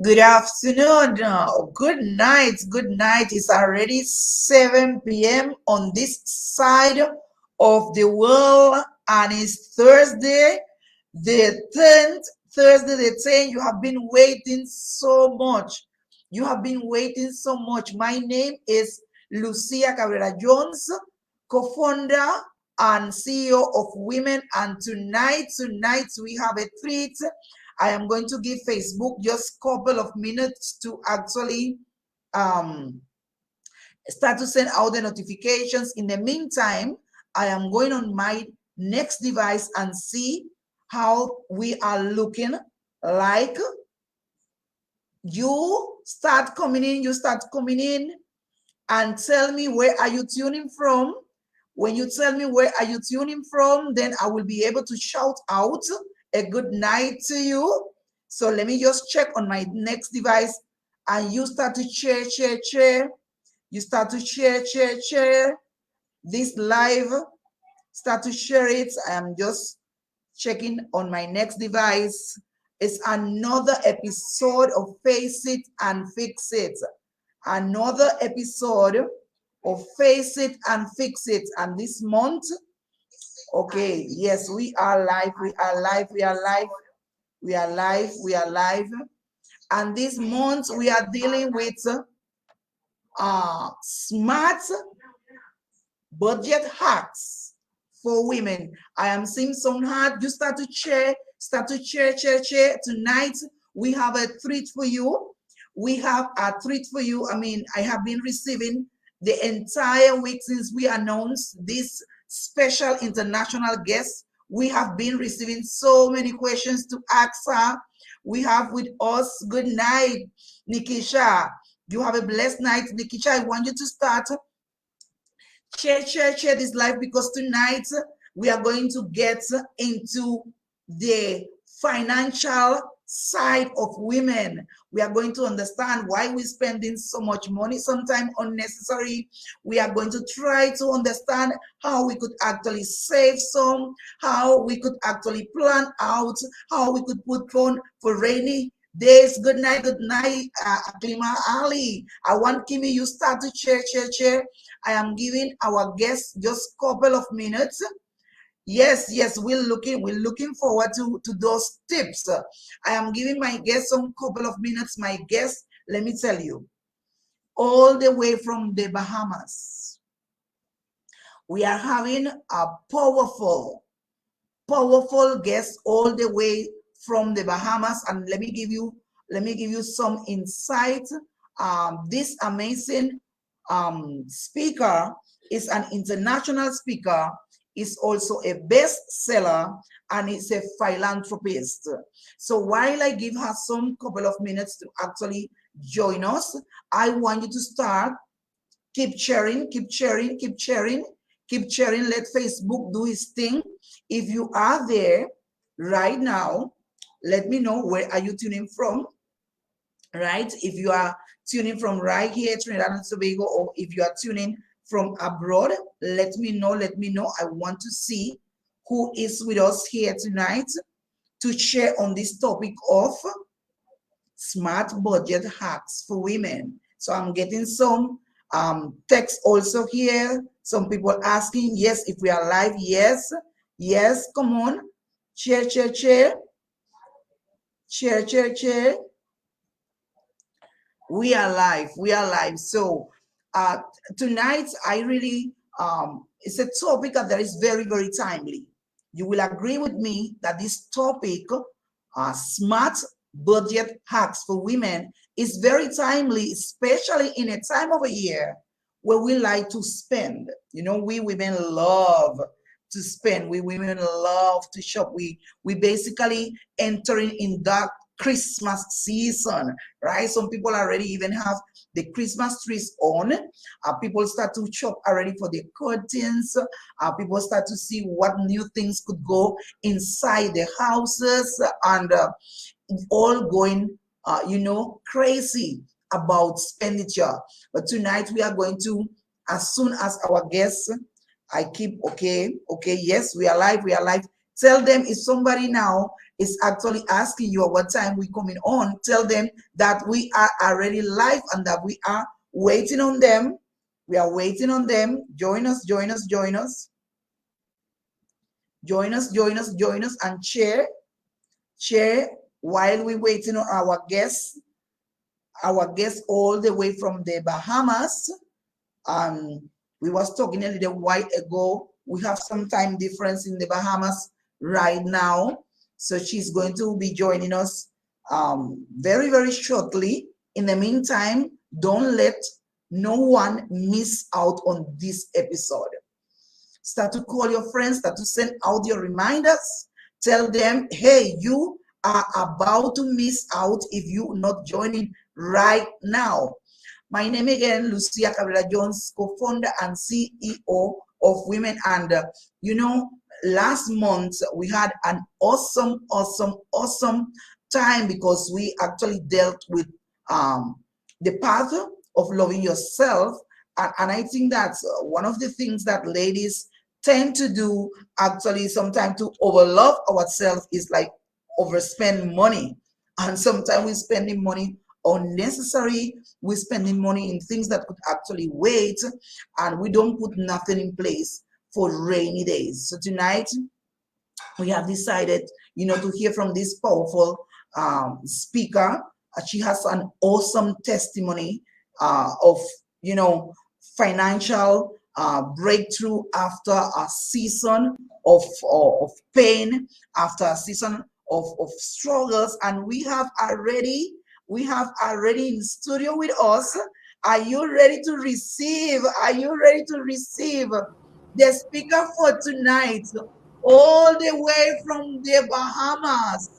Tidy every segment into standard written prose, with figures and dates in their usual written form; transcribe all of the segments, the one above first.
Good afternoon, good night, good night. It's already 7 p.m. on this side of the world, and it's Thursday, the 10th, Thursday the 10th. You have been waiting so much. You have been waiting so much. My name is Lucia Cabrera Jones, co-founder and CEO of Women, and tonight we have a treat. I am going to give Facebook just a couple of minutes to actually start to send out the notifications. In the meantime, I am going on my next device and see how we are looking like. You start coming in, and tell me where are you tuning from. When you tell me where are you tuning from, then I will be able to shout out a good night to you. So let me just check on my next device, and you start to share. You start to share this live. Start to share it. I am just checking on my next device. It's another episode of Face It and Fix It. Another episode of Face It and Fix It. And this month, okay, yes, we are live, we are live, we are live, we are live, we are live. And this month we are dealing with smart budget hacks for women. I am seeing some hard. You start to share. Tonight we have a treat for you. We have a treat for you. I mean, I have been receiving the entire week since we announced this special international guest. We have been receiving so many questions to ask her. We have with us, good night, Nikisha. You have a blessed night. Nikisha, I want you to start. Share this live, because tonight we are going to get into the financial side of women. We are going to understand why we're spending so much money, sometimes unnecessary. We are going to try to understand how we could actually save some, how we could actually plan out, how we could put on for rainy days. Good night, Klima Ali. I want Kimi, you start to share. I am giving our guests just a couple of minutes. Yes, we're looking forward to those tips. I am giving my guests some couple of minutes. My guests, let me tell you, all the way from the Bahamas, we are having a powerful guest all the way from the Bahamas. And let me give you some insight. This amazing speaker is an international speaker, is also a bestseller, and is a philanthropist. So while I give her some couple of minutes to actually join us, I want you to start. Keep sharing. Let Facebook do its thing. If you are there right now, let me know where are you tuning from. Right? If you are tuning from right here, Trinidad and Tobago, or if you are tuning from abroad, let me know. I want to see who is with us here tonight to share on this topic of smart budget hacks for women. So I'm getting some text also here. Some people asking, yes, if we are live, yes, come on. Share. We are live. So tonight I really it's a topic that is very, very timely. You will agree with me that this topic, smart budget hacks for women, is very timely, especially in a time of a year where we like to spend. You know, we women love to spend. We women love to shop. We basically entering in that Christmas season, right? Some people already even have the Christmas trees on. People start to shop already for the curtains. People start to see what new things could go inside the houses, and all going, crazy about expenditure. But tonight we are going to, as soon as our guests, I keep, okay, yes, we are live. Tell them if somebody now is actually asking you what time we coming on, tell them that we are already live and that we are waiting on them. We are waiting on them. Join us, join us, join us. Join us, join us, join us, and share while we waiting on our guests all the way from the Bahamas. We was talking a little while ago. We have some time difference in the Bahamas right now. So she's going to be joining us very, very shortly. In the meantime, don't let no one miss out on this episode. Start to call your friends, start to send out your reminders. Tell them, hey, you are about to miss out if you're not joining right now. My name again, Lucia Cabrera-Jones, co-founder and CEO of Women. And you know, last month we had an awesome time because we actually dealt with the path of loving yourself. And I think that's one of the things that ladies tend to do actually sometimes to overlove ourselves is like overspend money. And sometimes we're spending money unnecessary. We're spending money in things that could actually wait, and we don't put nothing in place for rainy days. So tonight we have decided, you know, to hear from this powerful speaker. She has an awesome testimony of, you know, financial breakthrough after a season of pain, after a season of struggles. And we have already in studio with us. Are you ready to receive? Are you ready to receive the speaker for tonight? All the way from the Bahamas,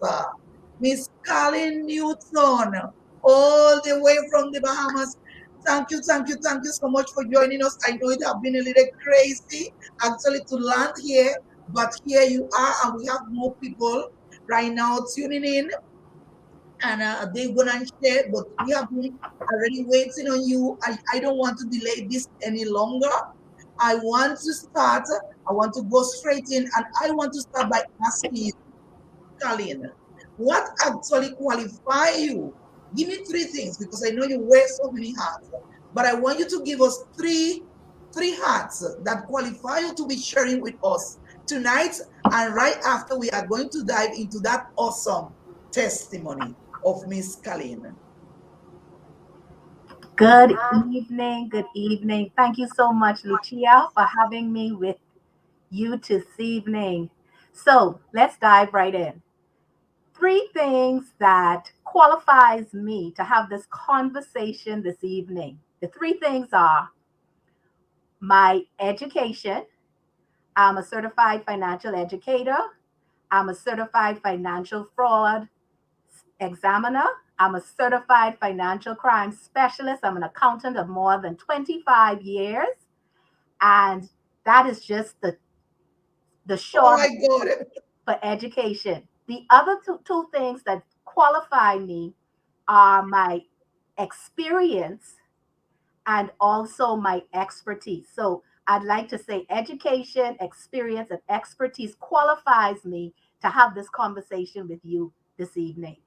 Miss Colleen Newton, all the way from the Bahamas. Thank you so much for joining us. I know it has been a little crazy actually to land here, but here you are, and we have more people right now tuning in, and they're gonna share, but we have been already waiting on you. I don't want to delay this any longer. I want to go straight in, and I want to start by asking you, Colleen, what actually qualify you? Give me three things, because I know you wear so many hats, but I want you to give us three hats that qualify you to be sharing with us tonight. And right after, we are going to dive into that awesome testimony of Miss Colleen. Good evening. Good evening. Thank you so much, Lucia, for having me with you this evening. So let's dive right in. Three things that qualifies me to have this conversation this evening. The three things are my education. I'm a certified financial educator. I'm a certified financial fraud examiner. I'm a certified financial crime specialist. I'm an accountant of more than 25 years. And that is just the Oh short my God. for education. The other two things that qualify me are my experience and also my expertise. So I'd like to say education, experience, and expertise qualifies me to have this conversation with you this evening.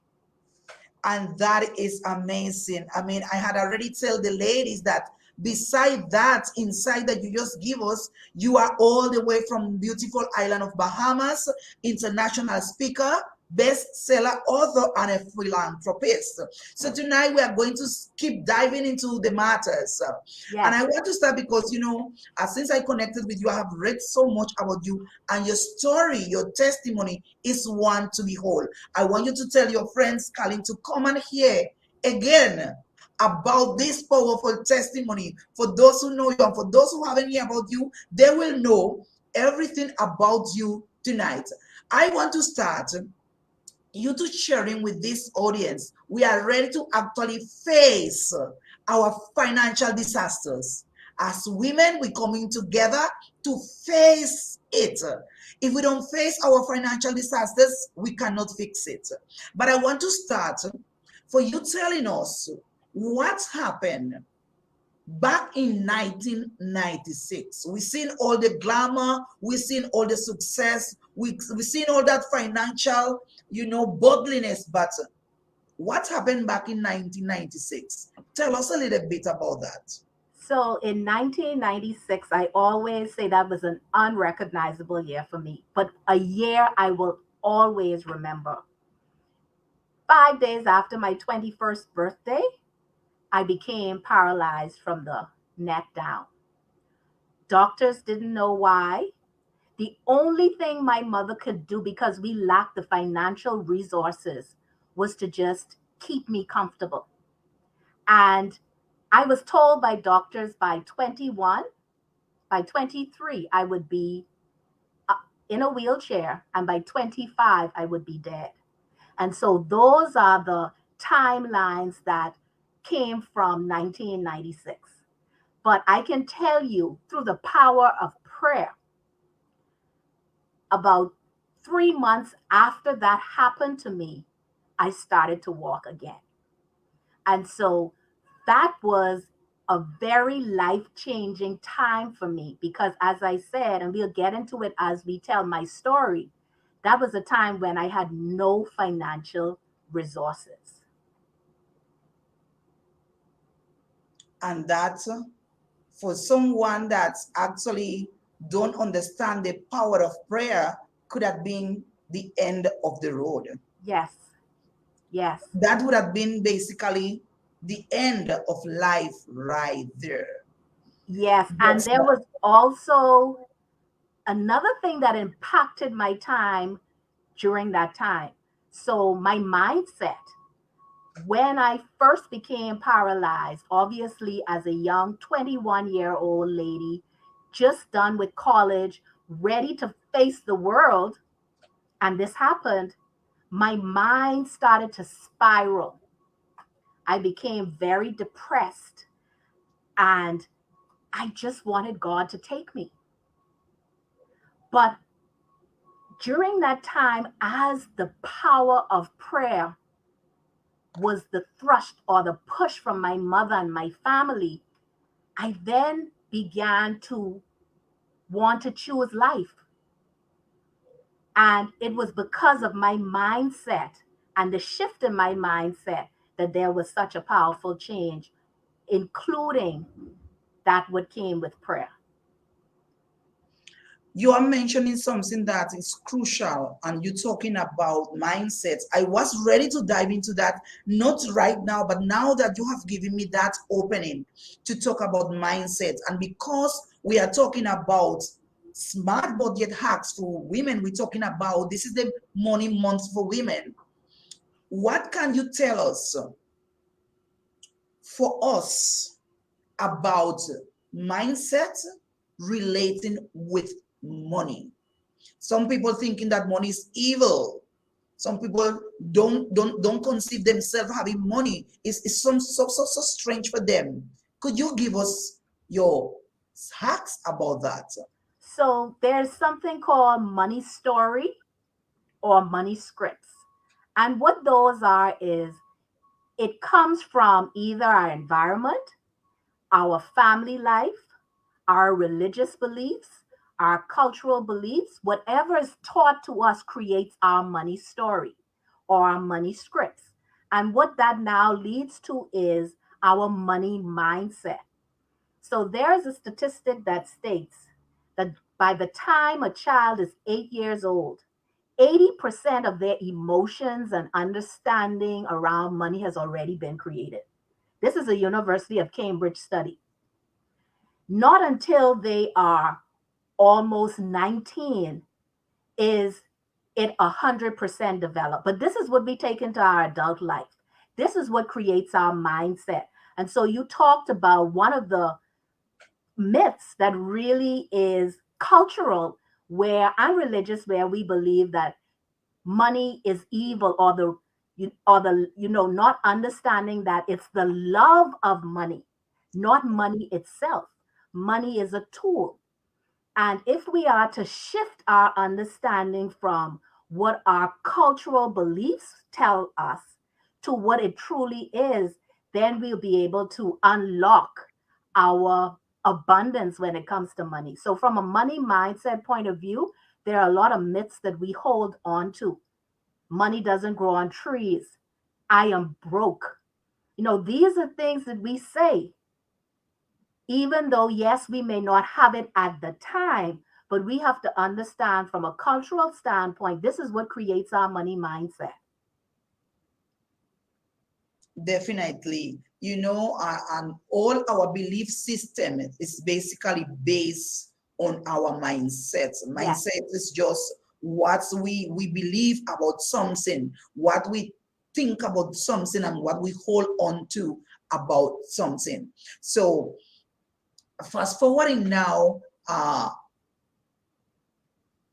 And that is amazing. I mean, I had already told the ladies that beside that insight that you just give us, you are all the way from beautiful island of Bahamas, international speaker, bestseller author, and a philanthropist. So tonight we are going to keep diving into the matters. Yes. And I want to start because, you know, since I connected with you, I have read so much about you, and your story, your testimony is one to behold. I want you to tell your friends, Colleen, to come and hear again about this powerful testimony. For those who know you and for those who haven't heard about you, they will know everything about you tonight. I want to start you to sharing with this audience. We are ready to actually face our financial disasters. As women, we're coming together to face it. If we don't face our financial disasters, we cannot fix it. But I want to start for you telling us what happened back in 1996. We've seen all the glamour, we've seen all the success, we've seen all that financial, godliness, but what happened back in 1996? Tell us a little bit about that. So in 1996, I always say that was an unrecognizable year for me, but a year I will always remember. 5 days after my 21st birthday, I became paralyzed from the neck down. Doctors didn't know why. The only thing my mother could do, because we lacked the financial resources, was to just keep me comfortable. And I was told by doctors by 21, by 23, I would be uh, in a wheelchair, and by 25, I would be dead. And so those are the timelines that came from 1996. But I can tell you through the power of prayer, about 3 months after that happened to me, I started to walk again. And so that was a very life changing time for me because, as I said, and we'll get into it as we tell my story, that was a time when I had no financial resources. And that for someone that's actually don't understand the power of prayer could have been the end of the road. Yes, yes, That would have been basically the end of life right there. yes. But And there was also another thing that impacted my time during that time. So, my mindset, when I first became paralyzed, obviously, as a young 21-year-old lady, just done with college, ready to face the world, and this happened, my mind started to spiral. I became very depressed, and I just wanted God to take me. But during that time, as the power of prayer was the thrust or the push from my mother and my family, I then began to want to choose life. And it was because of my mindset and the shift in my mindset that there was such a powerful change, including that what came with prayer. you are mentioning something that is crucial, and you're talking about mindsets. I was ready to dive into that, not right now, but now that you have given me that opening to talk about mindsets, and because we are talking about smart budget hacks for women, we're talking about this is the money month for women. What can you tell us for us about mindset relating with money? Some people thinking that money is evil. Some people don't conceive themselves having money. It's so strange for them. Could you give us your hacks about that? So there's something called money story or money scripts. And what those are is it comes from either our environment, our family life, our religious beliefs, our cultural beliefs, whatever is taught to us creates our money story or our money scripts. And what that now leads to is our money mindset. So there is a statistic that states that by the time a child is 8 years old, 80% of their emotions and understanding around money has already been created. This is a University of Cambridge study. Not until they are almost 19 is it 100% developed. But this is what we take into our adult life. This is what creates our mindset. And so you talked about one of the myths that really is cultural where and religious where we believe that money is evil or the not understanding that it's the love of money, not money itself. Money is a tool, and if we are to shift our understanding from what our cultural beliefs tell us to what it truly is, then we'll be able to unlock our abundance when it comes to money. So, from a money mindset point of view, There are a lot of myths that we hold on to. Money doesn't grow on trees. I am broke. These are things that we say, even though, yes, we may not have it at the time, but we have to understand from a cultural standpoint, this is what creates our money mindset. Definitely. And all our belief system is basically based on our mindset. Yes. Mindset is just what we believe about something, what we think about something, and what we hold on to about something. So fast forwarding now,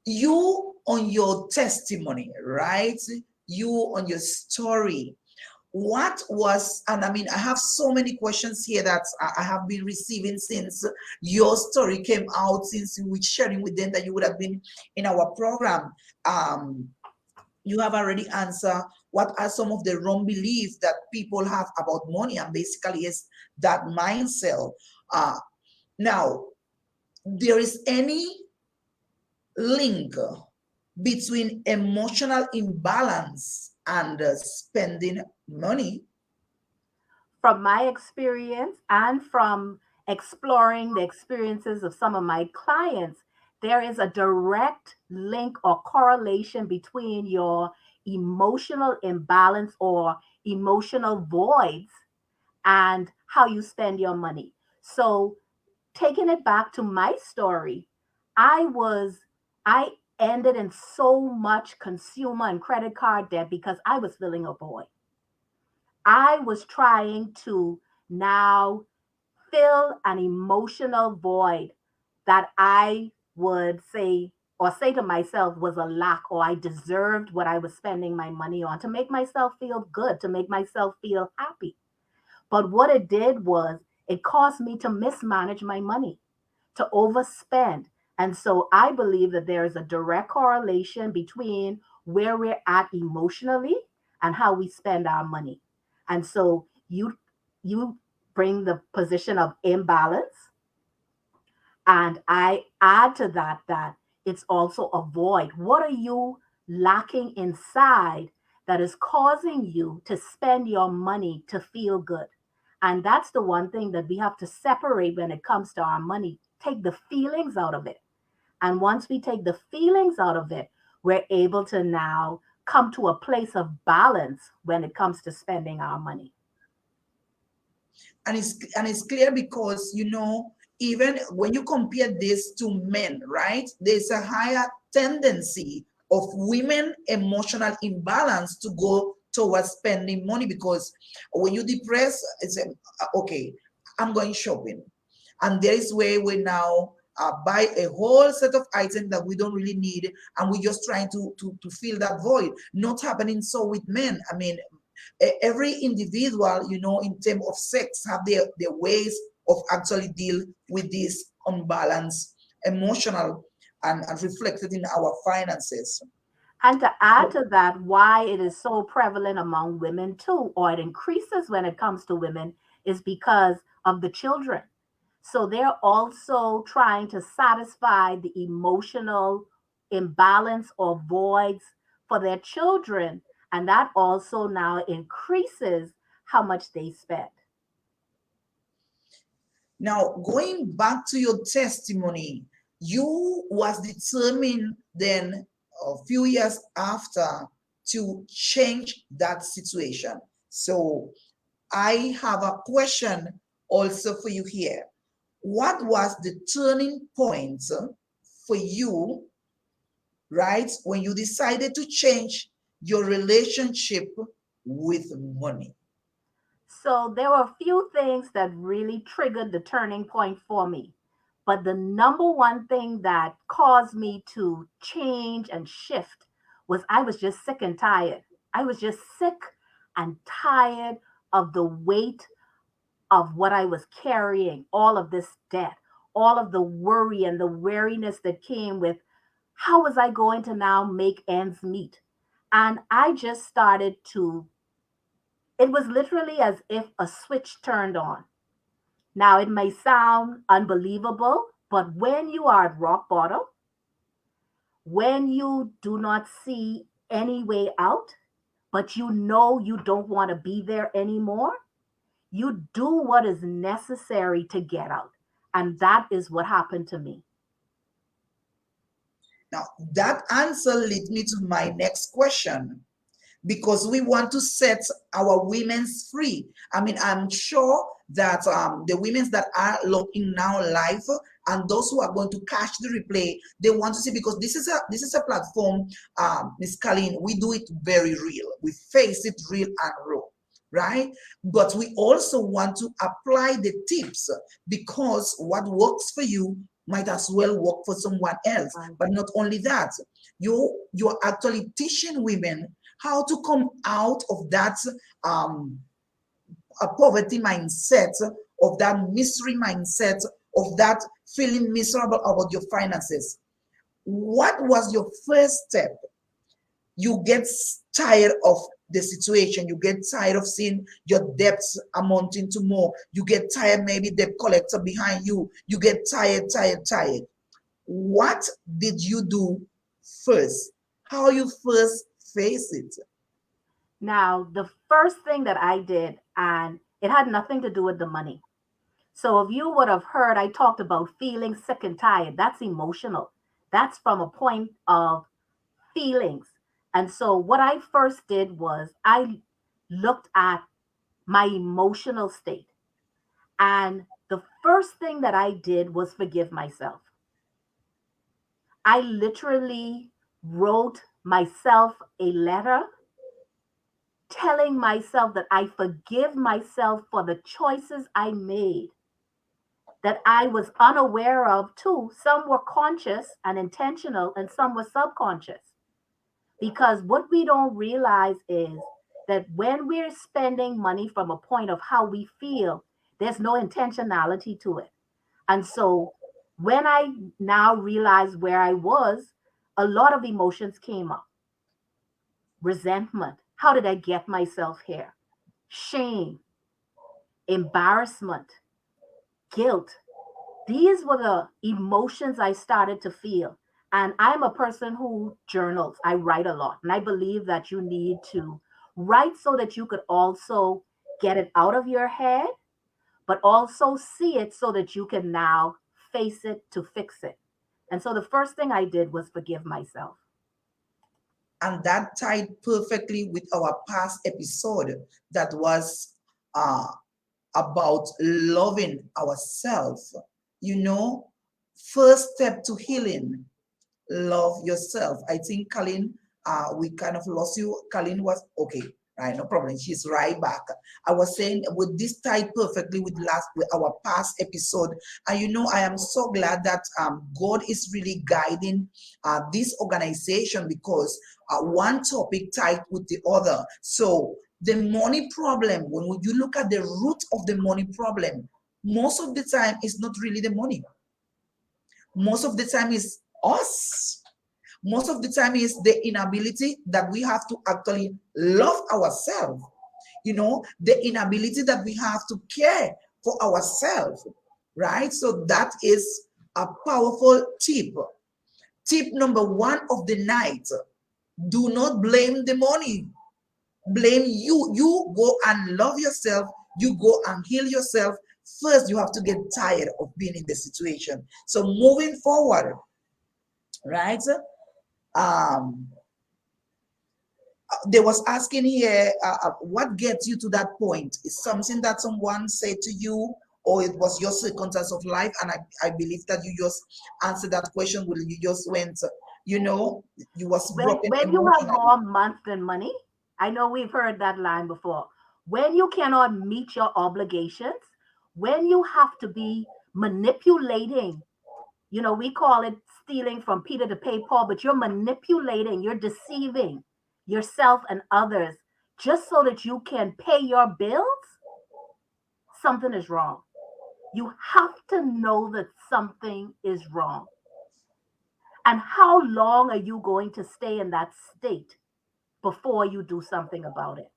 you on your testimony, right? You on your story, what was, and I mean, I have so many questions here that I have been receiving since your story came out, since we were sharing with them that you would have been in our program. You have already answered what are some of the wrong beliefs that people have about money, and basically is that mindset. Now, there is any link between emotional imbalance and spending money? From my experience and from exploring the experiences of some of my clients, there is a direct link or correlation between your emotional imbalance or emotional voids and how you spend your money. So, taking it back to my story, I ended in so much consumer and credit card debt because I was feeling a void. I was trying to now fill an emotional void that I would say to myself was a lack, or I deserved what I was spending my money on to make myself feel good, to make myself feel happy. But what it did was it caused me to mismanage my money, to overspend. And so I believe that there is a direct correlation between where we're at emotionally and how we spend our money. And so you bring the position of imbalance, and I add to that it's also a void. What are you lacking inside that is causing you to spend your money to feel good? And that's the one thing that we have to separate when it comes to our money. Take the feelings out of it. And once we take the feelings out of it, we're able to now come to a place of balance when it comes to spending our money. And it's clear because even when you compare this to men, right, there's a higher tendency of women emotional imbalance to go towards spending money, because when you depress, it's okay, I'm going shopping, and there is where we now buy a whole set of items that we don't really need, and we're just trying to fill that void. Not happening so with men. I mean, every individual, in terms of sex, have their ways of actually deal with this unbalanced emotional, and reflected in our finances. And to add to that, why it is so prevalent among women too, or it increases when it comes to women, is because of the children. So they're also trying to satisfy the emotional imbalance or voids for their children. And that also now increases how much they spend. Now, going back to your testimony, you was determined then a few years after to change that situation. So I have a question also for you here. What was the turning point for you, right, when you decided to change your relationship with money? So there were a few things that really triggered the turning point for me. But the number one thing that caused me to change and shift was I was just sick and tired. I was just sick and tired of the weight of what I was carrying, all of this debt, all of the worry and the weariness that came with how was I going to now make ends meet? And I just started to, it was literally as if a switch turned on. Now, it may sound unbelievable, but when you are at rock bottom, When you do not see any way out, but you know you don't want to be there anymore, you do what is necessary to get out. And that is what happened to me. Now, that answer leads me to my next question, because we want to set our women's free. I mean, I'm sure that the women that are looking now live and those who are going to catch the replay, they want to see, because this is a platform, Miss Colleen, we do it very real. We face it real and raw, right? But we also want to apply the tips, because what works for you might as well work for someone else. Right. But not only that, you're actually teaching women how to come out of that a poverty mindset, of that misery mindset, of that feeling miserable about your finances. What was your first step? You get tired of the situation. You get tired of seeing your debts amounting to more. You get tired, maybe debt collector behind you. You get tired. What did you do first? How you first face it? Now, the first thing that I did, and it had nothing to do with the money. So if you would have heard, I talked about feeling sick and tired. That's emotional. That's from a point of feelings. And so what I first did was I looked at my emotional state. And the first thing that I did was forgive myself. I literally wrote myself a letter telling myself that I forgive myself for the choices I made that I was unaware of too. Some were conscious and intentional, and some were subconscious. Because what we don't realize is that when we're spending money from a point of how we feel, there's no intentionality to it. And so when I now realize where I was, a lot of emotions came up. Resentment. How did I get myself here? Shame, embarrassment, guilt. These were the emotions I started to feel. And I'm a person who journals. I write a lot. And I believe that you need to write so that you could also get it out of your head, but also see it so that you can now face it to fix it. And so the first thing I did was forgive myself. And that tied perfectly with our past episode that was uh, about loving ourselves. You know, first step to healing, love yourself. I think Colleen, we kind of lost you. Colleen was okay, right? No problem. She's right back. I was saying with this tied perfectly with our past episode, and you know, I am so glad that God is really guiding this organization, because one topic tied with the other. So the money problem, when you look at the root of the money problem, most of the time it's not really the money. Most of the time is us. Most of the time is the inability that we have to actually love ourselves. You know, the inability that we have to care for ourselves, right? So that is a powerful tip. Tip number one of the night: do not blame the money. Blame you. You go and love yourself. You go and heal yourself. First, you have to get tired of being in the situation. So moving forward, right? Um, they was asking here, what gets you to that point? Is something that someone said to you, or it was your circumstance of life? And I believe that you just answered that question when you just went, you know, you was broken When you have emotionally. more month than money, I know we've heard that line before. When you cannot meet your obligations, when you have to be manipulating, we call it stealing from Peter to pay Paul, but you're manipulating, you're deceiving yourself and others just so that you can pay your bills, something is wrong. You have to know that something is wrong. And how long are you going to stay in that state before you do something about it?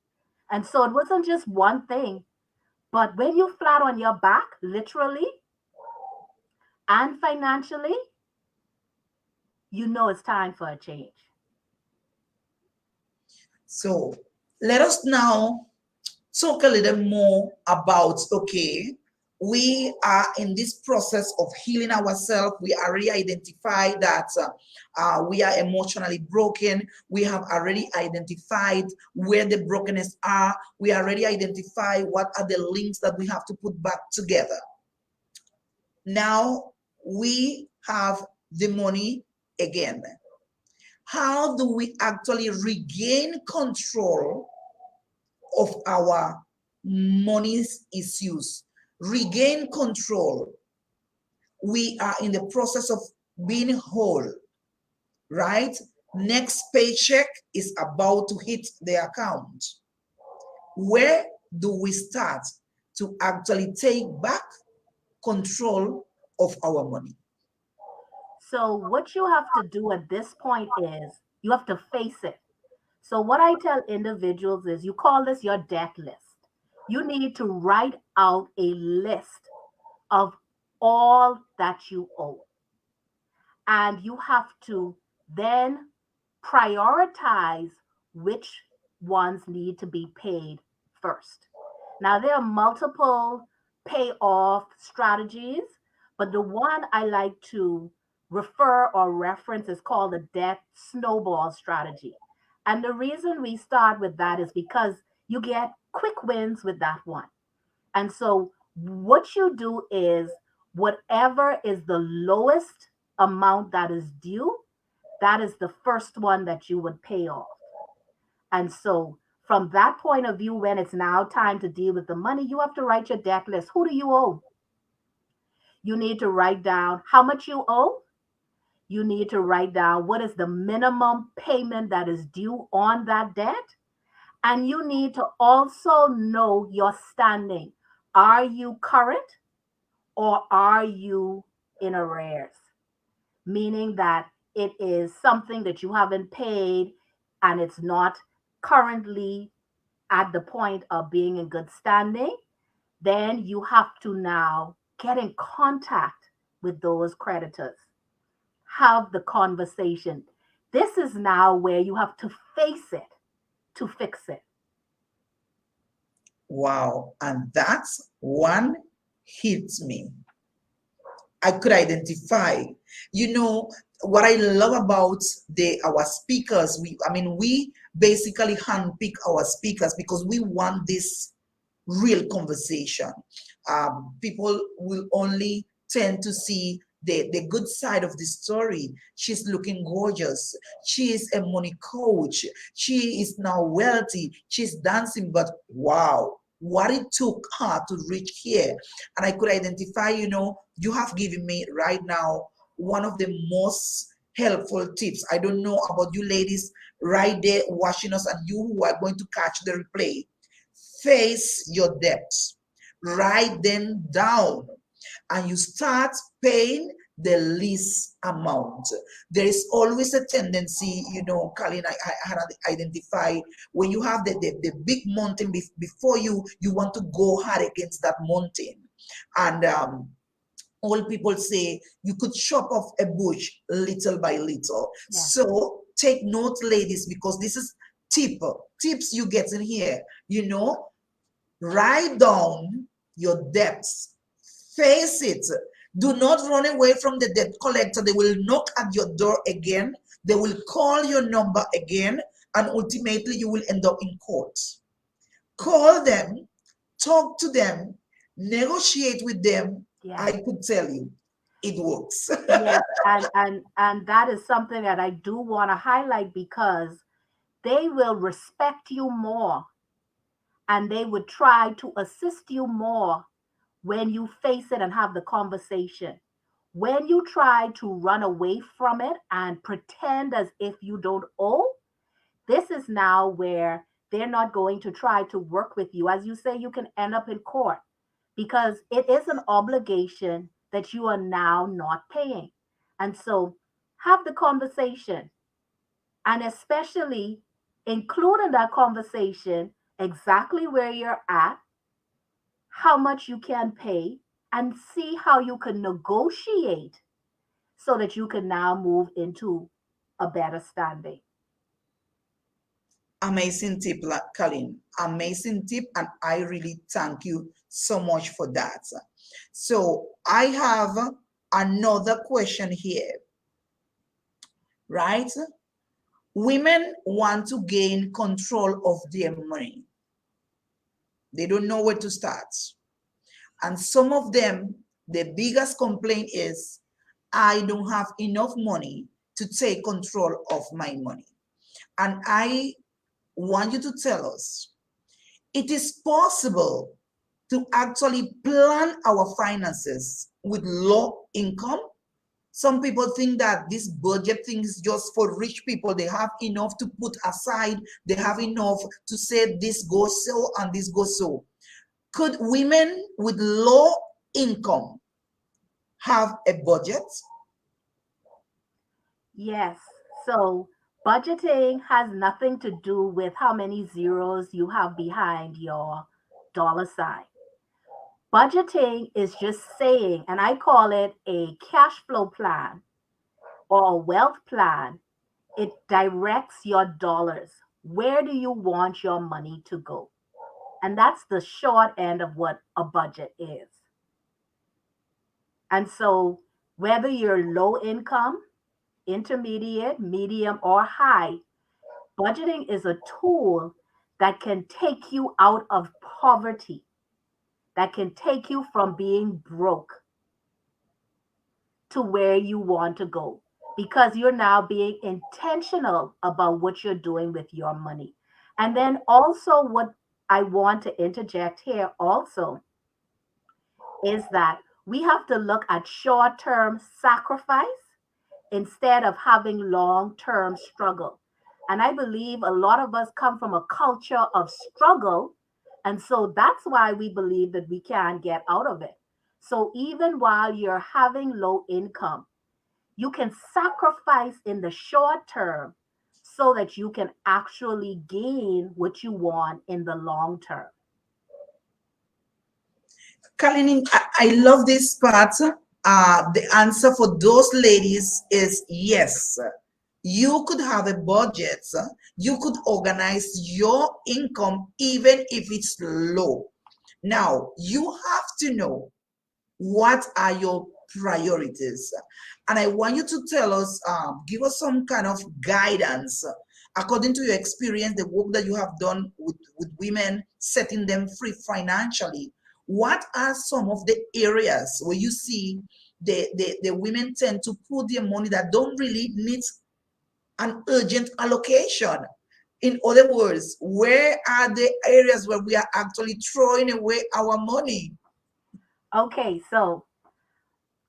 And so it wasn't just one thing, but when you're flat on your back, literally and financially, you know it's time for a change. So let us now talk a little more about, okay, we are in this process of healing ourselves. We already identified that we are emotionally broken. We have already identified where the brokenness are. We already identified what are the links that we have to put back together. Now we have the money again. How do we actually regain control of our money's issues? Regain control. We are in the process of being whole, right? Next paycheck is about to hit the account. Where do we start to actually take back control of our money? So, what you have to do at this point is you have to face it. So, what I tell individuals is you call this your debt list. You need to write out a list of all that you owe. And you have to then prioritize which ones need to be paid first. Now, there are multiple payoff strategies, but the one I like to refer or reference is called the debt snowball strategy. And the reason we start with that is because you get quick wins with that one. And so, what you do is whatever is the lowest amount that is due, that is the first one that you would pay off. And so, from that point of view, when it's now time to deal with the money, you have to write your debt list. Who do you owe? You need to write down how much you owe. You need to write down what is the minimum payment that is due on that debt. And you need to also know your standing. Are you current or are you in arrears? Meaning that it is something that you haven't paid and it's not currently at the point of being in good standing, then you have to now get in contact with those creditors. Have the conversation. This is now where you have to face it to fix it. Wow. And that's one hits me. I could identify. You know, what I love about the our speakers, we basically handpick our speakers because we want this real conversation. People will only tend to see the good side of the story. She's looking gorgeous. She is a money coach. She is now wealthy. She's dancing, but wow, what it took her to reach here. And I could identify, you have given me right now one of the most helpful tips. I don't know about you ladies right there watching us and you who are going to catch the replay. Face your debts, write them down, and you start paying the least amount. There is always a tendency, Colleen, I had identified when you have the big mountain before you want to go hard against that mountain. And all people say you could chop off a bush little by little. Yeah. So take note, ladies, because this is tips you get in here. Write down your debts, face it. Do not run away from the debt collector. They will knock at your door again, they will call your number again, and ultimately you will end up in court. Call them, talk to them, negotiate with them. Yeah. I could tell you it works. Yes, and that is something that I do want to highlight because they will respect you more and they would try to assist you more when you face it and have the conversation. When you try to run away from it and pretend as if you don't owe, this is now where they're not going to try to work with you. As you say, you can end up in court because it is an obligation that you are now not paying. And so have the conversation and especially include in that conversation exactly where you're at, how much you can pay, and see how you can negotiate so that you can now move into a better standing. Amazing tip, Colleen. Amazing tip, and I really thank you so much for that. So I have another question here, right? Women want to gain control of their money. They don't know where to start. And some of them, the biggest complaint is, I don't have enough money to take control of my money. And I want you to tell us, it is possible to actually plan our finances with low income. Some people think that this budget thing is just for rich people. They have enough to put aside. They have enough to say this goes so and this goes so. Could women with low income have a budget? Yes. So budgeting has nothing to do with how many zeros you have behind your dollar sign. Budgeting is just saying, and I call it a cash flow plan or a wealth plan. It directs your dollars. Where do you want your money to go? And that's the short end of what a budget is. And so, whether you're low income, intermediate, medium, or high, budgeting is a tool that can take you out of poverty, that can take you from being broke to where you want to go because you're now being intentional about what you're doing with your money. And then also, what I want to interject here also is that we have to look at short term sacrifice instead of having long term struggle. And I believe a lot of us come from a culture of struggle. And so that's why we believe that we can't get out of it. So even while you're having low income, you can sacrifice in the short term so that you can actually gain what you want in the long term. Kalini, I love this part. The answer for those ladies is yes. You could have a budget. You could organize your income even if it's low. Now, you have to know what are your priorities. And I want you to tell us, give us some kind of guidance according to your experience, the work that you have done with women, setting them free financially. What are some of the areas where you see the women tend to put their money that don't really need an urgent allocation? In other words, where are the areas where we are actually throwing away our money? Okay, so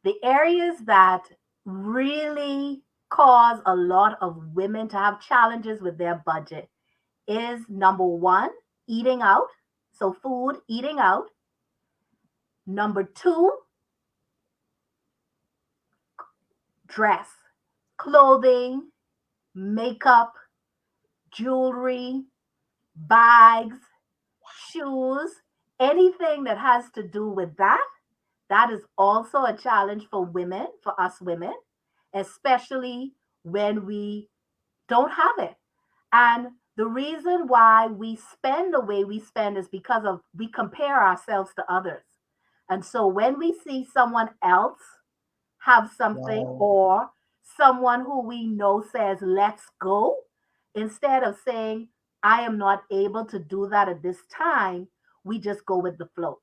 the areas that really cause a lot of women to have challenges with their budget is number one, eating out. So, food, eating out. Number two, dress, clothing, makeup, jewelry, bags, shoes, anything that has to do with that. That is also a challenge for women, for us women, especially when we don't have it. And the reason why we spend the way we spend is because of we compare ourselves to others. And so when we see someone else have something Wow. or someone who we know says, let's go, instead of saying, I am not able to do that at this time, we just go with the flow.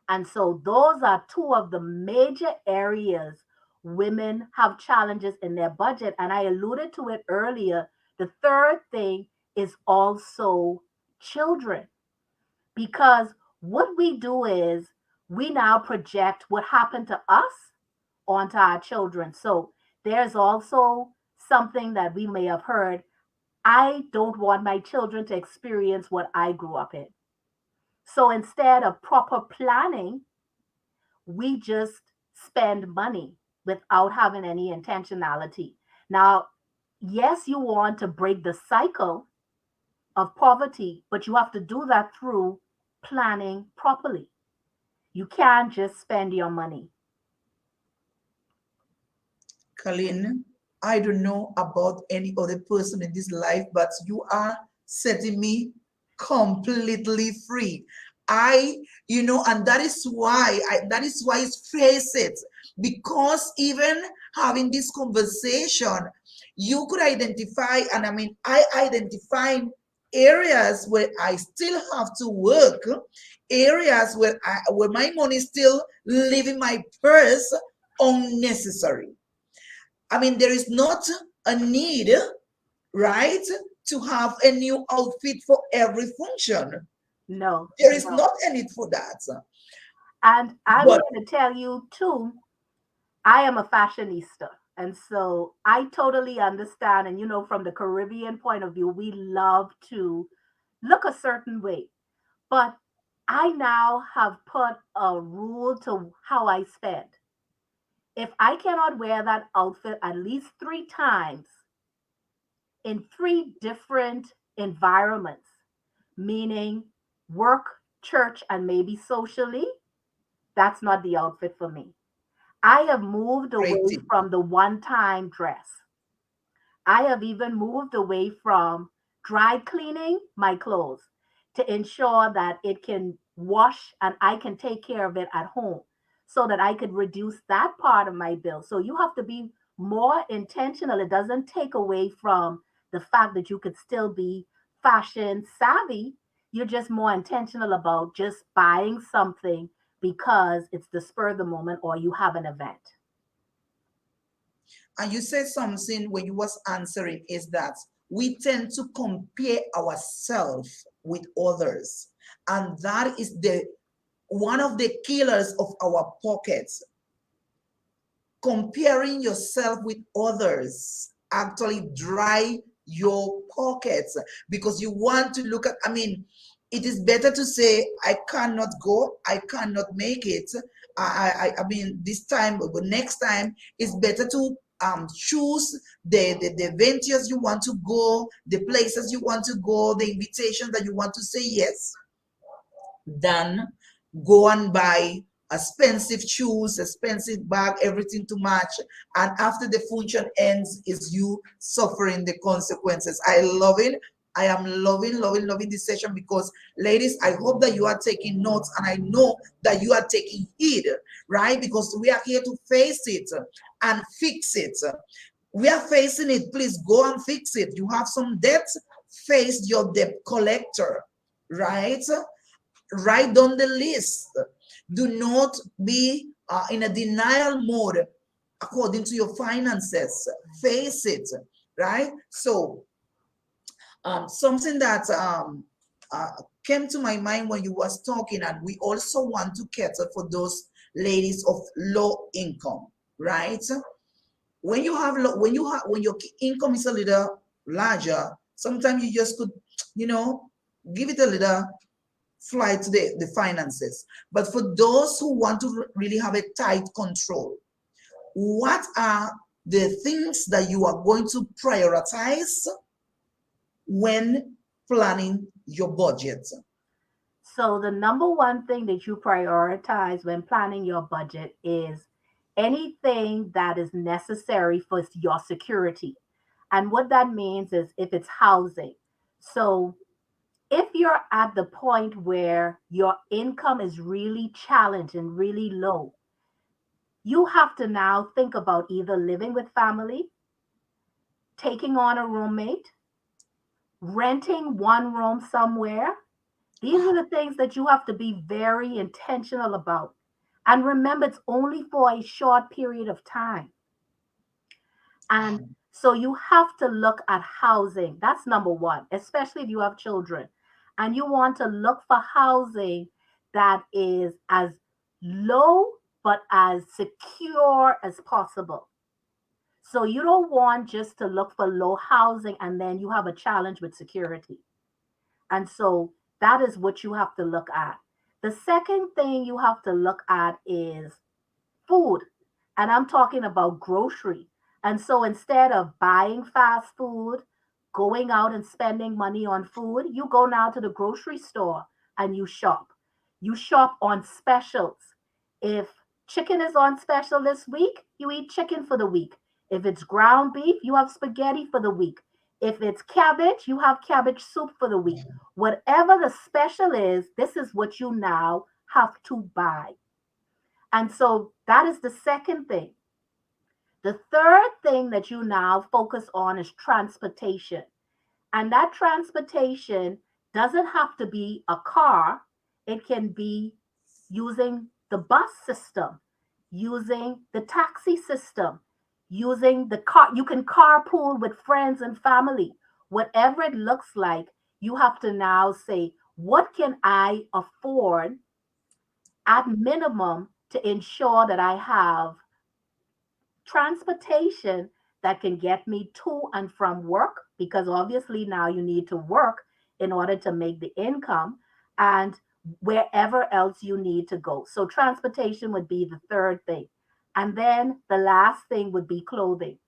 And so those are two of the major areas women have challenges in their budget. And I alluded to it earlier. The third thing is also children, because what we do is we now project what happened to us onto our children. So there's also something that we may have heard. I don't want my children to experience what I grew up in. So instead of proper planning, we just spend money without having any intentionality. Now, yes, you want to break the cycle of poverty, but you have to do that through planning properly. You can't just spend your money. Colleen, I don't know about any other person in this life, but you are setting me completely free. And that is why it's face it. Because even having this conversation, you could identify, and I mean, I identify areas where I still have to work, areas where my money is still leaving my purse unnecessary. I mean, there is not a need, right, to have a new outfit for every function. No, There is no. not a need for that. And I'm But here to tell you too, I am a fashionista. And so I totally understand. And from the Caribbean point of view, we love to look a certain way. But I now have put a rule to how I spend. If I cannot wear that outfit at least 3 times in 3 different environments, meaning work, church, and maybe socially, that's not the outfit for me. I have moved great away tip. from the one time dress. I have even moved away from dry cleaning my clothes to ensure that it can wash and I can take care of it at home so that I could reduce that part of my bill. So you have to be more intentional. It doesn't take away from the fact that you could still be fashion savvy. You're just more intentional about just buying something because it's the spur of the moment or you have an event. And you said something when you was answering is that we tend to compare ourselves with others. And that is the one of the killers of our pockets. Comparing yourself with others actually dry your pockets because you want to look at, I mean, it is better to say I cannot go, I cannot make it. I mean, this time, but next time, it's better to choose the ventures you want to go, the places you want to go, the invitation that you want to say yes, than go and buy expensive shoes, expensive bag, everything to match. And after the function ends, is you suffering the consequences. I love it. I am loving this session because, ladies, I hope that you are taking notes and I know that you are taking heed, right? Because we are here to face it and fix it. We are facing it. Please go and fix it. You have some debt, face your debt collector, right? Write down the list. Do not be in a denial mode according to your finances. Face it, right? So, something that uh, came to my mind when you was talking, and we also want to cater for those ladies of low income, right? When you have when your income is a little larger, sometimes you just could, you know, give it a little fly to the finances. But for those who want to really have a tight control, what are the things that you are going to prioritize when planning your budget? So, the number one thing that you prioritize when planning your budget is anything that is necessary for your security. And what that means is if it's housing. So, if you're at the point where your income is really challenged and really low, you have to now think about either living with family, taking on a roommate, renting one room somewhere. These are the things that you have to be very intentional about. And remember, it's only for a short period of time. And so you have to look at housing. That's number one, especially if you have children. And you want to look for housing that is as low but as secure as possible. So you don't want just to look for low housing and then you have a challenge with security. And so that is what you have to look at. The second thing you have to look at is food. And I'm talking about grocery. And so instead of buying fast food, going out and spending money on food, you go now to the grocery store and you shop. You shop on specials. If chicken is on special this week, you eat chicken for the week. If it's ground beef, you have spaghetti for the week. If it's cabbage, you have cabbage soup for the week. Whatever the special is, this is what you now have to buy. And so that is the second thing. The third thing that you now focus on is transportation. And that transportation doesn't have to be a car, it can be using the bus system, using the taxi system, using the car. You can carpool with friends and family. Whatever it looks like, you have to now say, what can I afford at minimum to ensure that I have transportation that can get me to and from work, because obviously now you need to work in order to make the income, and wherever else you need to go. So transportation would be the third thing. And then the last thing would be clothing.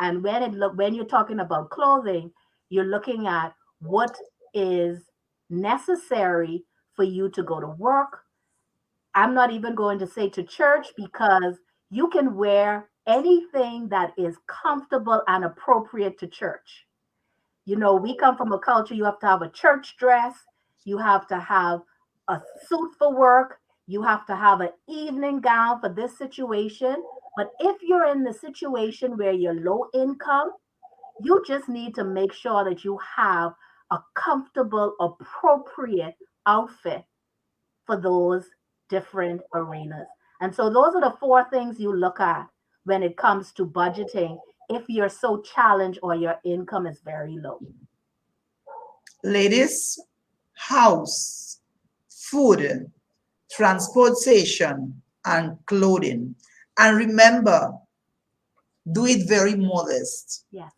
And when you're talking about clothing, you're looking at what is necessary for you to go to work. I'm not even going to say to church, because you can wear anything that is comfortable and appropriate to church. You know, we come from a culture, you have to have a church dress, you have to have a suit for work, you have to have an evening gown for this situation. But if you're in the situation where you're low income, you just need to make sure that you have a comfortable, appropriate outfit for those different arenas. And so those are the four things you look at when it comes to budgeting if you're so challenged or your income is very low. Ladies, house, food, transportation, and clothing. And remember, do it very modest. Yes.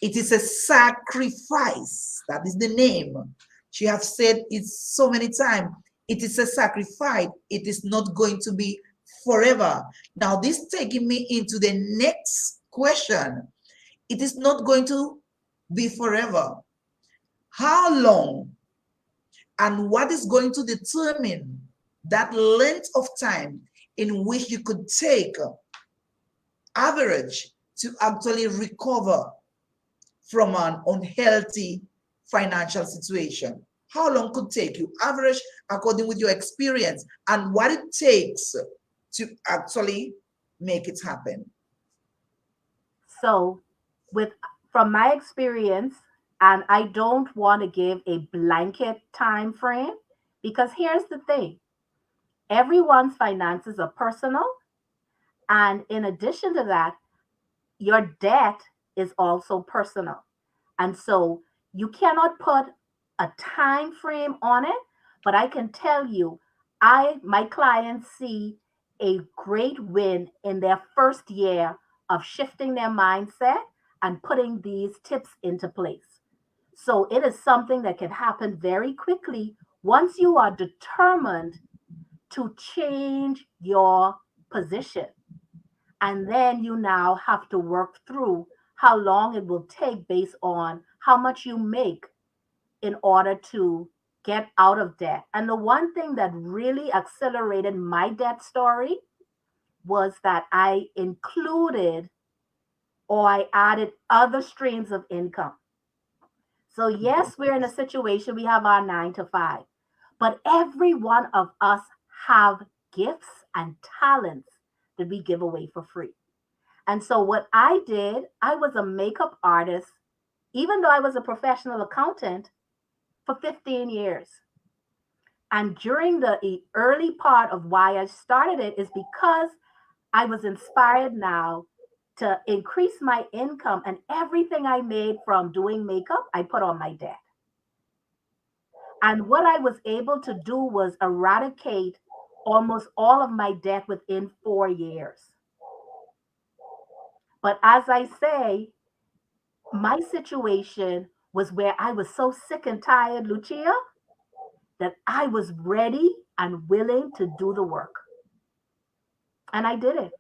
It is a sacrifice. That is the name. She have said it so many times. It is a sacrifice. It is not going to be forever. Now, this taking me into the next question. It is not going to be forever. How long and what is going to determine that length of time in which you could take average to actually recover from an unhealthy financial situation? How long could take you average according with your experience and what it takes to actually make it happen? So, with from my experience, and I don't want to give a blanket time frame, because here's the thing. Everyone's finances are personal, and in addition to that, your debt is also personal. And so you cannot put a time frame on it, but I can tell you, I my clients see a great win in their first year of shifting their mindset and putting these tips into place. So it is something that can happen very quickly once you are determined to change your position. And then you now have to work through how long it will take based on how much you make in order to get out of debt. And the one thing that really accelerated my debt story was that I included or I added other streams of income. So, yes, we're in a situation, we have our 9 to 5, but every one of us have gifts and talents that we give away for free. And so what I did, I was a makeup artist, even though I was a professional accountant for 15 years. And during the early part of why I started it is because I was inspired now to increase my income, and everything I made from doing makeup, I put on my debt. And what I was able to do was eradicate almost all of my debt within 4 years. But as I say, my situation was where I was so sick and tired, Lucia, that I was ready and willing to do the work. And I did it.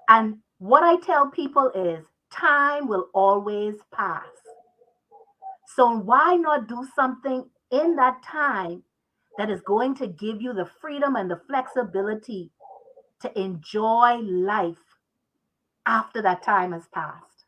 And what I tell people is time will always pass. So why not do something in that time that is going to give you the freedom and the flexibility to enjoy life after that time has passed?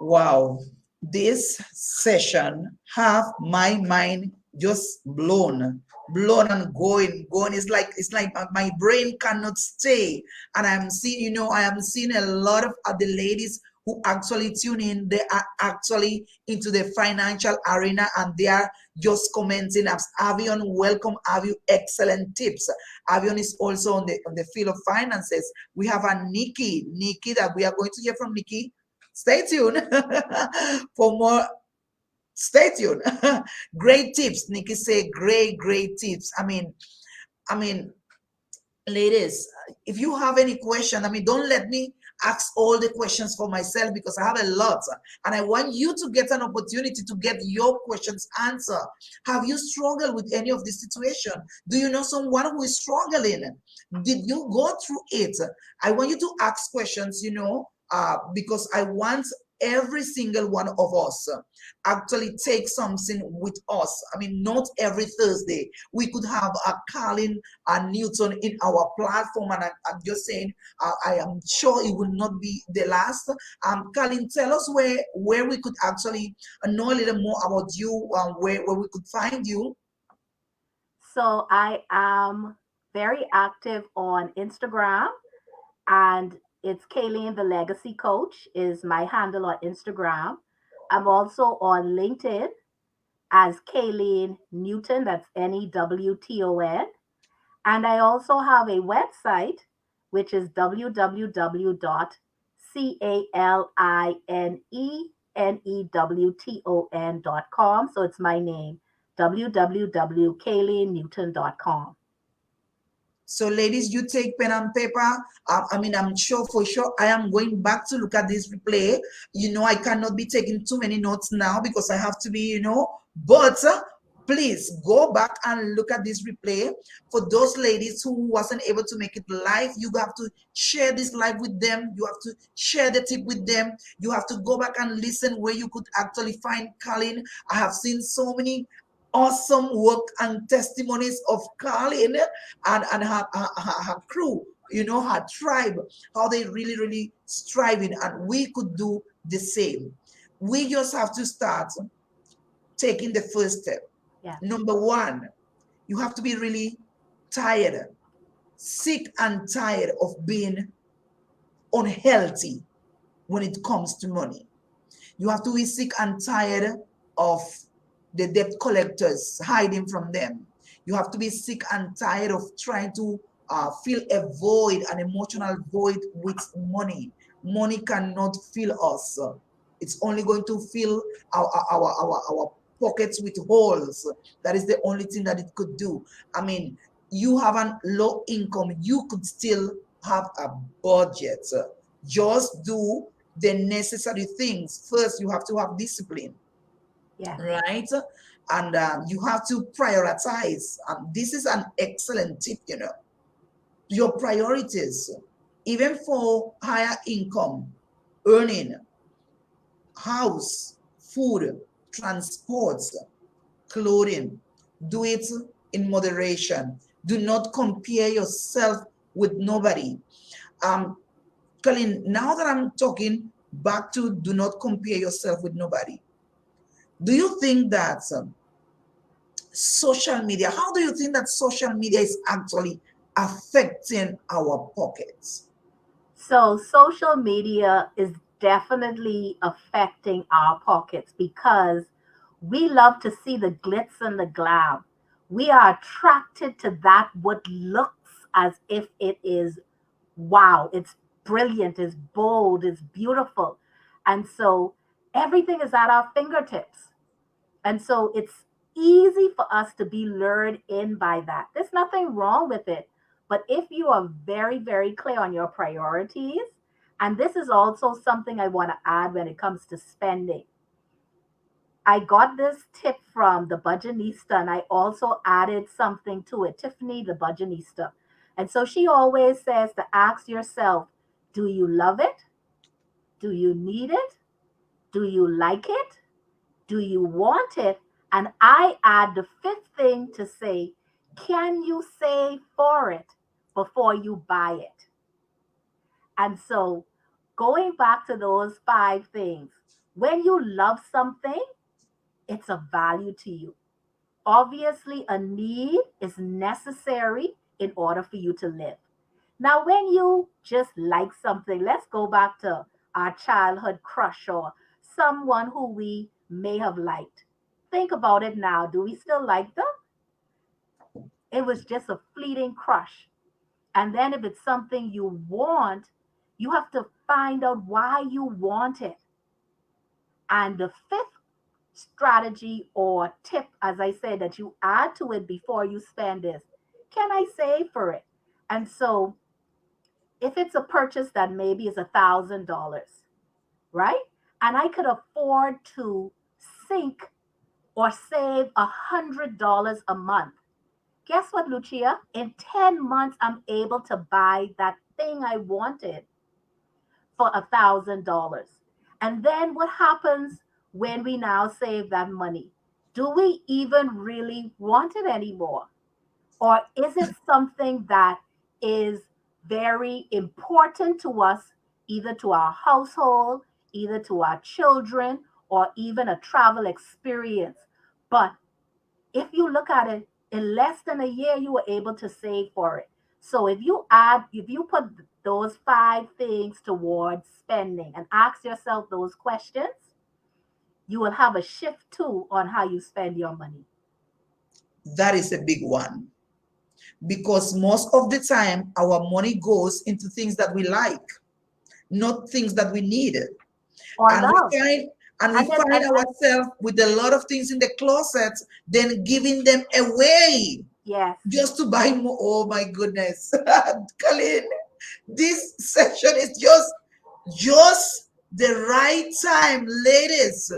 Wow, this session have my mind just blown and going. It's like my brain cannot stay. And I'm seeing, I am seeing a lot of other ladies who actually tune in. They are actually into the financial arena and they are just commenting as Avion, welcome Avion, excellent tips. Avion is also on the field of finances. We have a Nikki that we are going to hear from Nikki. Stay tuned for more. Stay tuned. Great tips. Nikki say great tips. I mean, ladies, if you have any question, don't let me ask all the questions for myself because I have a lot and I want you to get an opportunity to get your questions answered. Have you struggled with any of this situation? Do you know someone who is struggling? Did you go through it? I want you to ask questions, because I want every single one of us actually take something with us. Not every Thursday we could have a Colin and Newton in our platform, and I'm just saying, I am sure it will not be the last. Colin, tell us where we could actually know a little more about you, where we could find you. So I am very active on Instagram, and it's 𝐂𝐿𝐴N the Legacy Coach is my handle on Instagram. I'm also on LinkedIn as 𝐂𝐿𝐴N Newton, that's NEWTON. And I also have a website, which is www.𝐂𝐿INENEWTON.com. So it's my name, www.𝐂𝐿ANNewton.com. So, ladies, you take pen and paper. I'm sure for sure I am going back to look at this replay. I cannot be taking too many notes now because I have to be, but please go back and look at this replay. For those ladies who wasn't able to make it live, you have to share this live with them. You have to share the tip with them. You have to go back and listen where you could actually find Colin. I have seen so many awesome work and testimonies of Colin and her crew, her tribe, how they really striving, and we could do the same. We just have to start taking the first step. Yeah. Number one, you have to be really tired, sick and tired of being unhealthy when it comes to money. You have to be sick and tired of the debt collectors hiding from them. You have to be sick and tired of trying to fill a void, an emotional void with money. Money cannot fill us. It's only going to fill our pockets with holes. That is the only thing that it could do. You have a low income, you could still have a budget. Just do the necessary things. First, you have to have discipline, Yeah. right? And you have to prioritize. This is an excellent tip, your priorities, even for higher income, earning, house, food, transports, clothing. Do it in moderation. Do not compare yourself with nobody. Colin, now that I'm talking back to do not compare yourself with nobody, do you think that social media, how do you think that social media is actually affecting our pockets? So social media is definitely affecting our pockets because we love to see the glitz and the glam. We are attracted to that what looks as if it is wow, it's brilliant, it's bold, it's beautiful. And so everything is at our fingertips. And so it's easy for us to be lured in by that. There's nothing wrong with it. But if you are very clear on your priorities, and this is also something I want to add when it comes to spending. I got this tip from the Budgetnista, and I also added something to it, Tiffany, the Budgetnista. And so she always says to ask yourself, do you love it? Do you need it? Do you like it? Do you want it? And I add the fifth thing to say, can you save for it before you buy it? And so, going back to those 5 things, when you love something, it's a value to you. Obviously, a need is necessary in order for you to live. Now, when you just like something, let's go back to our childhood crush or someone who we may have liked. Think about it now. Do we still like them? It was just a fleeting crush. And then if it's something you want, you have to find out why you want it. And the fifth strategy or tip, as I said, that you add to it before you spend is, can I save for it? And so if it's a purchase that maybe is $1,000, right? And I could afford to sink or save $100 a month. Guess what, Lucia? In 10 months, I'm able to buy that thing I wanted for $1,000. And then what happens when we now save that money? Do we even really want it anymore? Or is it something that is very important to us, either to our household, either to our children, or even a travel experience? But if you look at it, in less than a year, you were able to save for it. So if you put those 5 things towards spending and ask yourself those questions, you will have a shift too on how you spend your money. That is a big one, because most of the time our money goes into things that we like, not things that we need. Or And love. we And then, find ourselves with a lot of things in the closet, then giving them away yes. just to buy more. Oh my goodness. Colleen, this session is just the right time, ladies.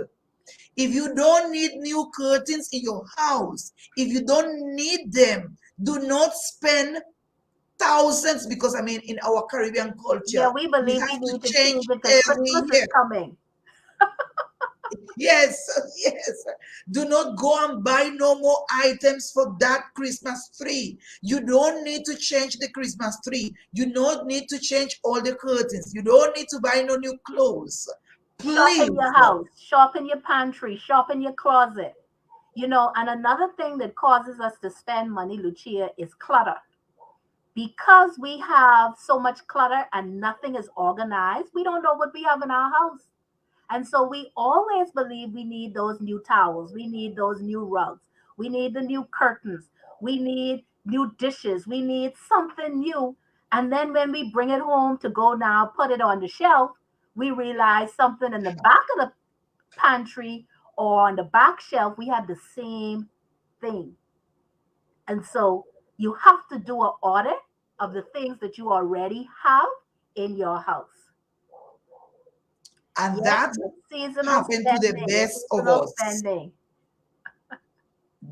If you don't need new curtains in your house, if you don't need them, do not spend thousands, because I mean, in our Caribbean Yeah, culture, we we believe we have to need to change change it because every Christmas is year. coming. Yes, yes. Do not go and buy no more items for that Christmas tree. You don't need to change the Christmas tree. You don't need to change all the curtains. You don't need to buy no new clothes. Shop in Please. your house, shop in your pantry, shop in your closet. And another thing that causes us to spend money, Lucia, is clutter. Because we have so much clutter and nothing is organized, we don't know what we have in our house. And so we always believe we need those new towels, we need those new rugs, we need the new curtains, we need new dishes, we need something new. And then when we bring it home to go now put it on the shelf, we realize something in the back of the pantry or on the back shelf, we had the same thing. And so you have to do an audit of the things that you already have in your house. And Yes, that the seasonal happened to the spending, best of seasonal us. spending.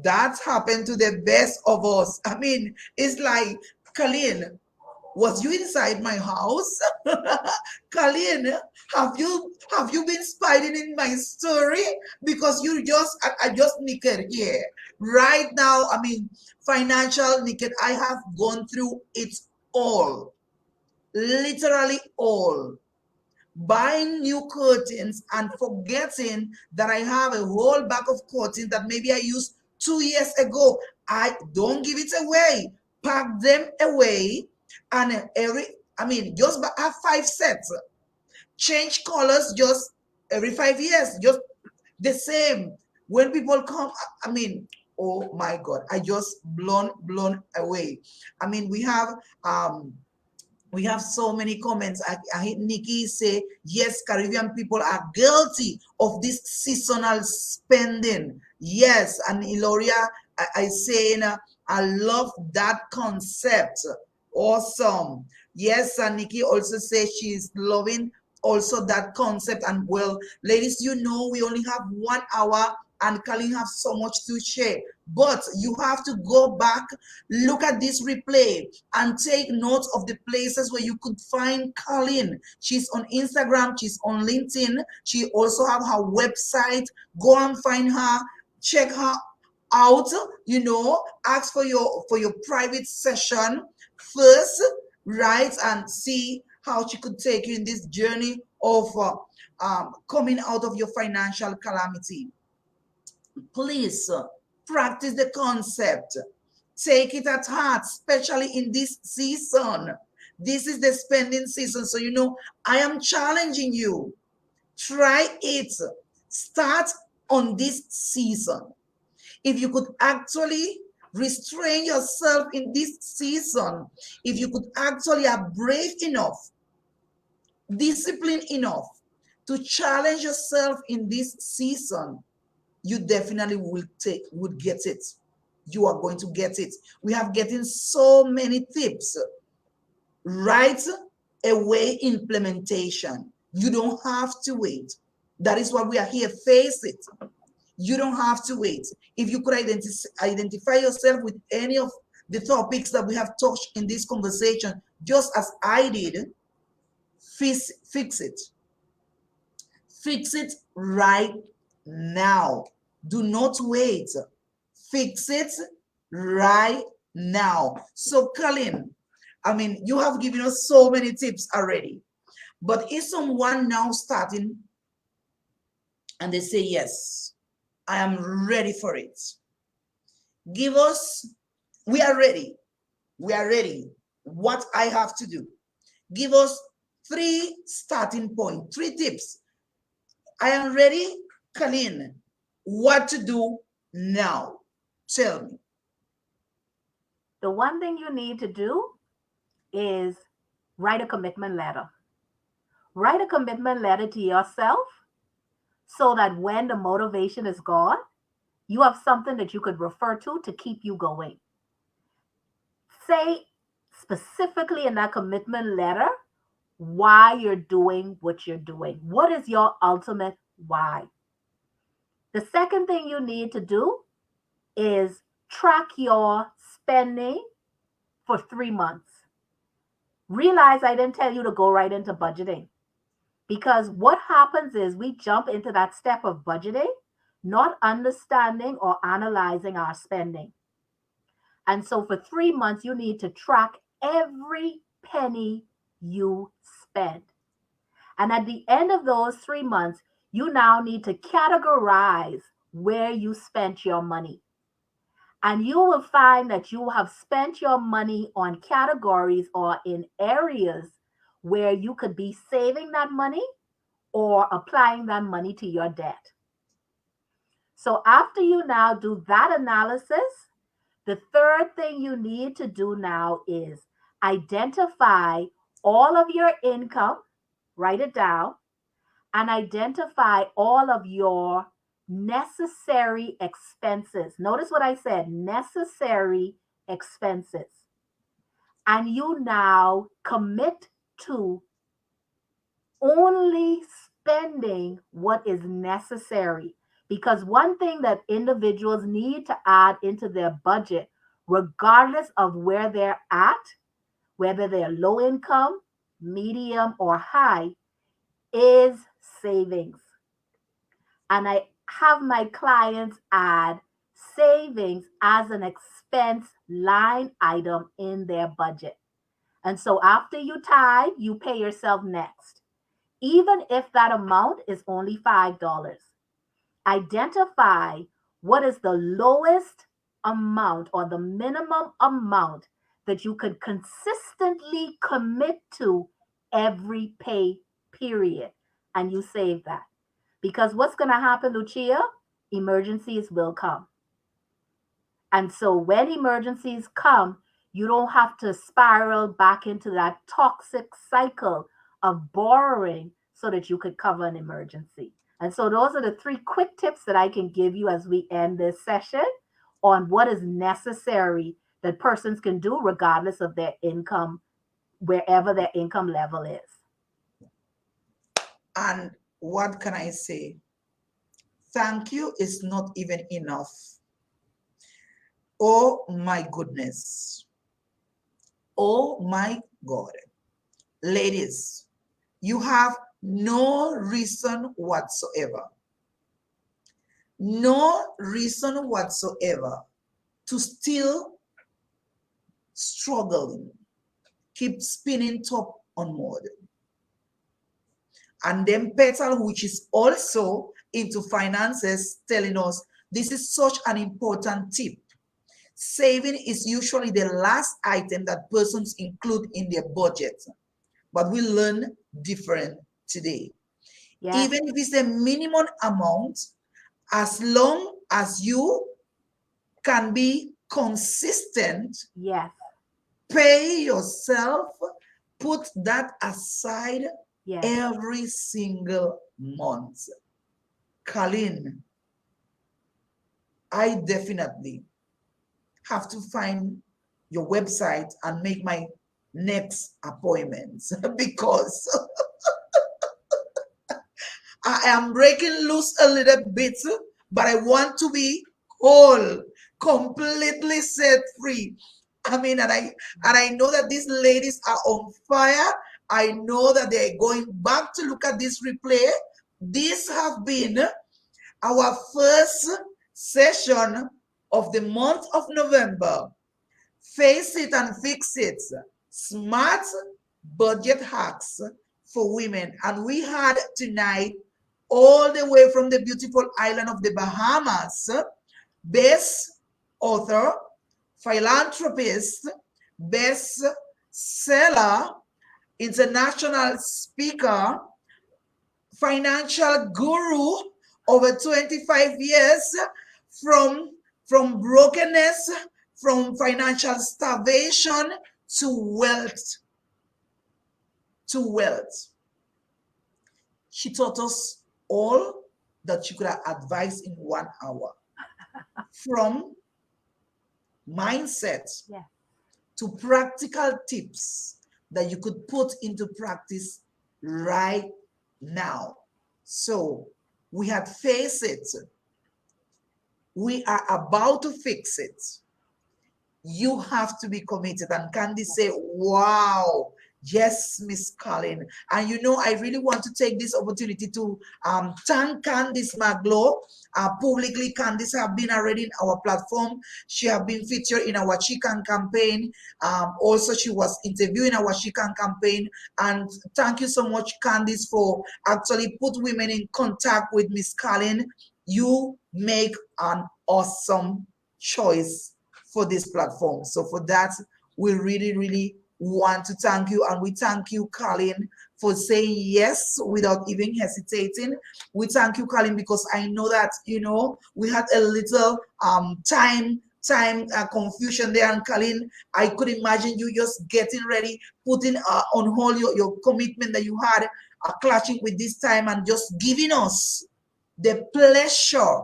That happened to the best of us. I mean, it's like, Colleen, was you inside my house? Colleen, have you been spying in my story? Because I just naked here. Right now, I mean, financial naked. I have gone through it all. Literally all. Buying new curtains and forgetting that I have a whole bag of curtains that maybe I used 2 years ago. I don't give it away. Pack them away, and just have 5 sets. Change colors just every 5 years, just the same. When people come, I mean, oh my God, I just blown away. I mean, we have so many comments. Nikki say, yes, Caribbean people are guilty of this seasonal spending. Yes, and Iloria, I saying, I love that concept. Awesome. Yes, and Nikki also says she's loving also that concept. And well, ladies, we only have 1 hour, and Colleen have so much to share. But you have to go back, look at this replay, and take note of the places where you could find Colleen. She's on Instagram, she's on LinkedIn, she also have her website. Go and find her, check her out, ask for your private session first, right? And see how she could take you in this journey of coming out of your financial calamity. Please practice the concept. Take it at heart, especially in this season. This is the spending season. So, you know, I am challenging you. Try it. Start on this season. If you could actually restrain yourself in this season, if you could actually have brave enough, disciplined enough to challenge yourself in this season, you definitely would get it. You are going to get it. We have getting so many tips. Right away implementation. You don't have to wait. That is what we are here. Face it. You don't have to wait. If you could identify yourself with any of the topics that we have touched in this conversation, just as I did, fix it. Fix it right now. Do not wait. Fix it right now. So, Colin, I mean, you have given us so many tips already. But is someone now starting and they say, yes, I am ready for it? Give us, we are ready. We are ready. What I have to do. Give us 3 starting points, 3 tips. I am ready, Colleen. What to do now? Tell me. The one thing you need to do is write a commitment letter. Write a commitment letter to yourself so that when the motivation is gone, you have something that you could refer to keep you going. Say specifically in that commitment letter why you're doing what you're doing. What is your ultimate why? The second thing you need to do is track your spending for 3 months. Realize I didn't tell you to go right into budgeting, because what happens is we jump into that step of budgeting, not understanding or analyzing our spending. And so for 3 months, you need to track every penny you spend. And at the end of those 3 months, you now need to categorize where you spent your money. And you will find that you have spent your money on categories or in areas where you could be saving that money or applying that money to your debt. So after you now do that analysis, the third thing you need to do now is identify all of your income, write it down, and identify all of your necessary expenses. Notice what I said, necessary expenses. And you now commit to only spending what is necessary. Because one thing that individuals need to add into their budget, regardless of where they're at, whether they're low income, medium, or high, is savings. And I have my clients add savings as an expense line item in their budget. And so after you tithe, you pay yourself next, even if that amount is only $5. Identify what is the lowest amount or the minimum amount that you could consistently commit to every pay period, and you save that. Because what's going to happen, Lucia? Emergencies will come. And so when emergencies come, you don't have to spiral back into that toxic cycle of borrowing so that you could cover an emergency. And so those are the 3 quick tips that I can give you as we end this session on what is necessary that persons can do regardless of their income, wherever their income level is. And what can I say? Thank you is not even enough. Oh my goodness. Oh my God. Ladies, you have no reason whatsoever. No reason whatsoever to still struggling. Keep spinning top onward. And then Petal, which is also into finances, telling us this is such an important tip. Saving is usually the last item that persons include in their budget, but we learn different today. Yes. Even if it's a minimum amount, as long as you can be consistent, Yes. pay yourself, put that aside Yes. every single month. Colleen, I definitely have to find your website and make my next appointments because I am breaking loose a little bit, but I want to be whole, completely set free. I mean, and I know that these ladies are on fire. I know that they're going back to look at this replay. This have been our first session of the month of November. Face it and fix it. Smart budget hacks for women. And we had tonight, all the way from the beautiful island of the Bahamas, best author, philanthropist, best seller, international speaker, financial guru, over 25 years, from brokenness, from financial starvation to wealth. She taught us all that she could have advised in 1 hour. From mindset to practical tips that you could put into practice right now. So we had faced it. We are about to fix it. You have to be committed. And Candy say, wow, yes, Miss Colleen. And you know, I really want to take this opportunity to thank Candice Maglo. Publicly, Candice have been already in our platform. She have been featured in our Chican campaign. Also, she was interviewing our Chican campaign. And thank you so much, Candice, for actually put women in contact with Miss Colleen. You make an awesome choice for this platform. So for that, we really want to thank you. And we thank you, Colleen, for saying yes without even hesitating. We thank you, Colleen, because I know that, you know, we had a little time confusion there. And Colleen, I could imagine you just getting ready, putting on hold your commitment that you had, clashing with this time, and just giving us the pleasure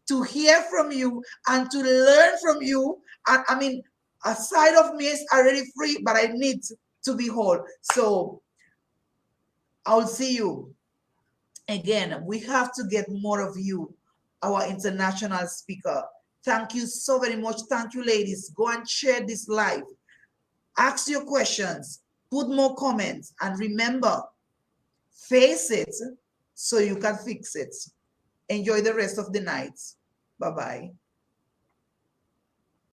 to hear from you and to learn from you. And I mean, a side of me is already free, but I need to be whole. So I'll see you again. We have to get more of you, our international speaker. Thank you so very much. Thank you, ladies. Go and share this live. Ask your questions, put more comments, and remember, face it so you can fix it. Enjoy the rest of the night. Bye-bye.